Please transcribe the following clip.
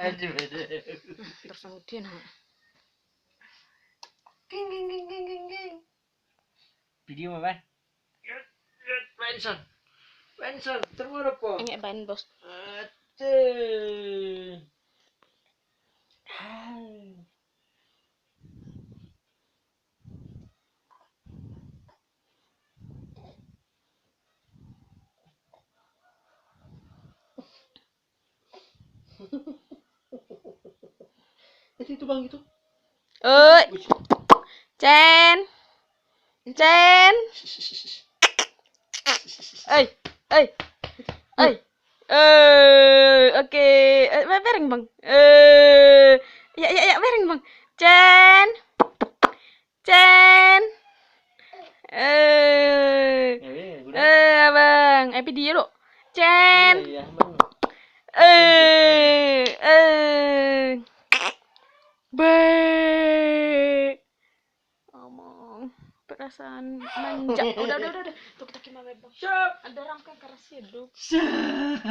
Aduh, aduh. Terus kemudian Ging ging ging ging ging ging. Video mah, Ban. Benson. Benson, terus apa? engek ban bos. Aduh. Ah. Itu Bang itu. Cen. Cen. Oi, oi. Oi. Oke. Bareng, Bang. Ya, bareng, Bang. Cen. Cen. Bang. Dia lo. Cen. Iya, Bang. Be. Ngomong perasaan manja. Udah. Tuh kita gimana, Bang? Siap. Ada rangka keras hidup. Siap.